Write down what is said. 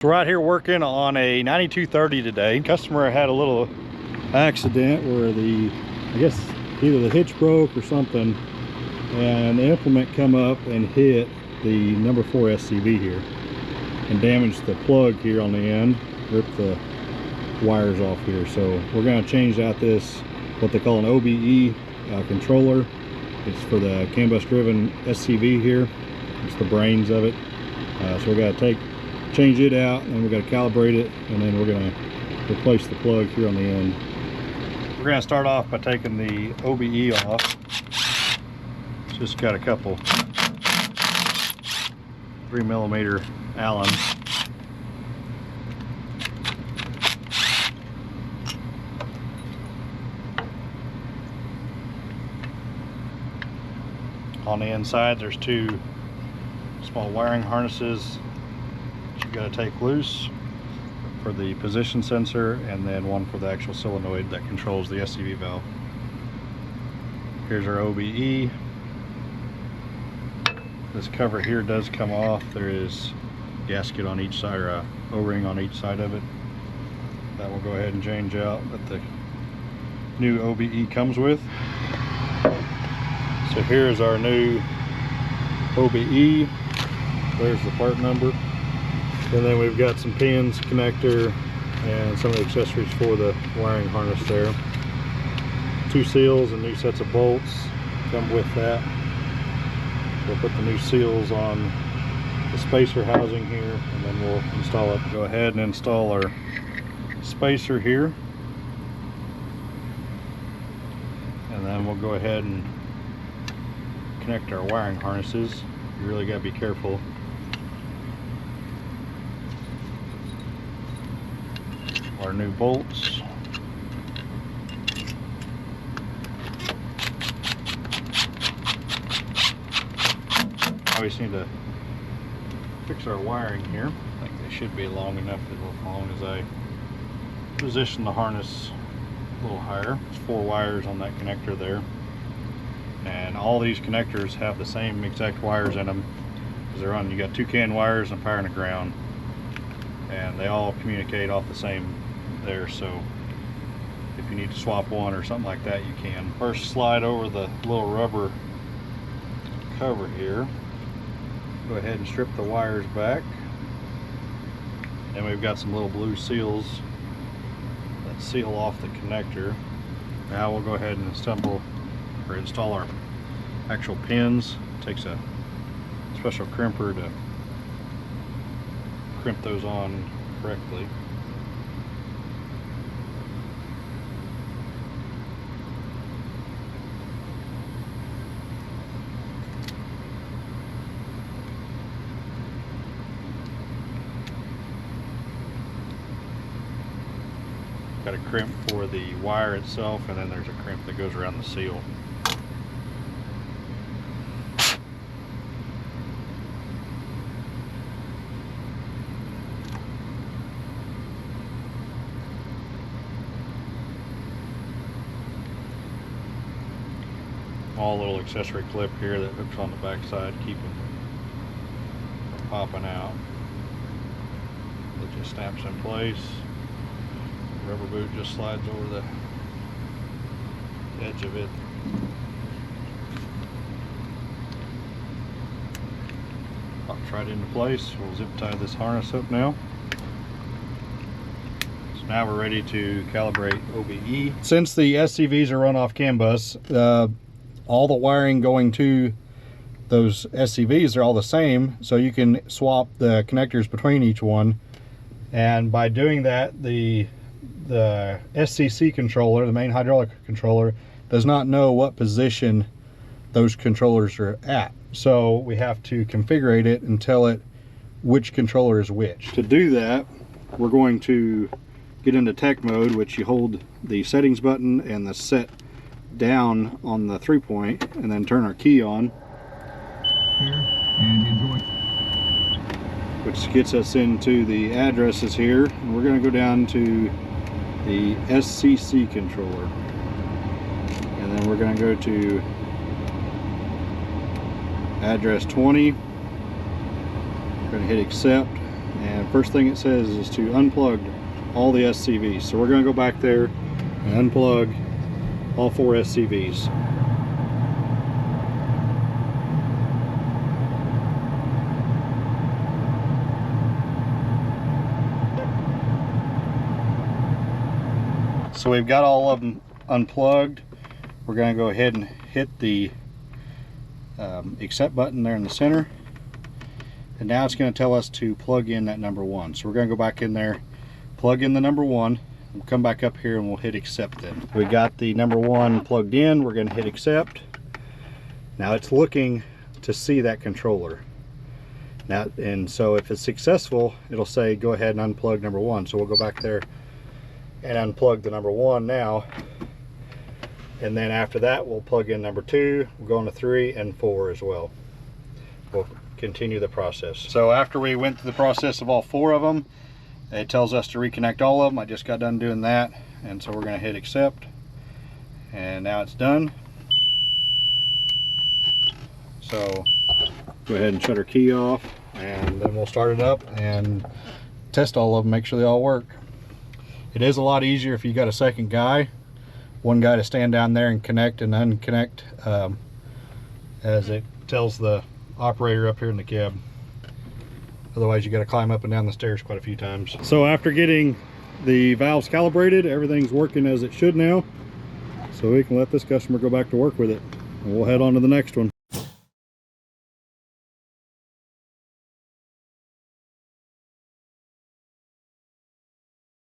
We're out here working on a 9230 today. Customer had a little accident where I guess either the hitch broke or something, and the implement come up and hit the number 4 SCV here and damaged the plug here on the end, ripped the wires off here. So we're going to change out this, what they call an OBE controller. It's for the CAN bus driven SCV here. It's the brains of it. So we got to change it out, and we got to calibrate it, and then we're going to replace the plug here on the end. We're going to start off by taking the OBE off. It's just got a couple 3mm Allen. On the inside there's two small wiring harnesses you got to take loose for the position sensor, and then one for the actual solenoid that controls the SCV valve. Here's our OBE. This cover here does come off. There is a gasket on each side, or a O-ring on each side of it. That will go ahead and change out that the new OBE comes with. So here's our new OBE. There's the part number. And then we've got some pins, connector, and some of the accessories for the wiring harness there. 2 seals and new sets of bolts come with that. We'll put the new seals on the spacer housing here, and then we'll install it. Go ahead and install our spacer here. And then we'll go ahead and connect our wiring harnesses. You really got to be careful. Our new bolts. Always need to fix our wiring here. I think they should be long enough as long as I position the harness a little higher. There's 4 wires on that connector there. And all these connectors have the same exact wires in them as they're on. You got 2 CAN wires and power and a ground, and they all communicate off the same there. So if you need to swap one or something like that, you can. First, slide over the little rubber cover here. Go ahead and strip the wires back. And we've got some little blue seals that seal off the connector. Now we'll go ahead and install our actual pins. It takes a special crimper to crimp those on correctly. Got a crimp for the wire itself, and then there's a crimp that goes around the seal. Small little accessory clip here that hooks on the back side, keep them from popping out. It just snaps in place. Rubber boot just slides over the edge of it. Pops right into place. We'll zip tie this harness up now. So now we're ready to calibrate OBE. Since the SCVs are run off CAN bus, all the wiring going to those SCVs are all the same, so you can swap the connectors between each one. And by doing that, the SCC controller, the main hydraulic controller, does not know what position those controllers are at. So we have to configure it and tell it which controller is which. To do that, we're going to get into tech mode, which you hold the settings button and the set down on the 3-point, and then turn our key on here, and enjoy, which gets us into the addresses here. And we're going to go down to the SCC controller, and then we're going to go to address 20. We're going to hit accept, and first thing it says is to unplug all the SCVs. So we're going to go back there and unplug all 4 SCVs. So we've got all of them unplugged. We're going to go ahead and hit the accept button there in the center, and now it's going to tell us to plug in that number 1. So we're going to go back in there, plug in the number 1. We'll come back up here and we'll hit accept. Then we got the number 1 plugged in. We're going to hit accept. Now it's looking to see that controller now, and so if it's successful, it'll say go ahead and unplug number 1. So we'll go back there and unplug the number 1 now, and then after that we'll plug in number 2. We'll go into 3 and 4 as well. We'll continue the process. So after we went through the process of all 4 of them, it tells us to reconnect all of them. I just got done doing that, and so we're going to hit accept, and now it's done. So go ahead and shut our key off, and then we'll start it up and test all of them, make sure they all work. It is a lot easier if you got a second guy, one guy to stand down there and connect and unconnect, as it tells the operator up here in the cab. Otherwise you got to climb up and down the stairs quite a few times. So after getting the valves calibrated, everything's working as it should now, so we can let this customer go back to work with it, and we'll head on to the next one.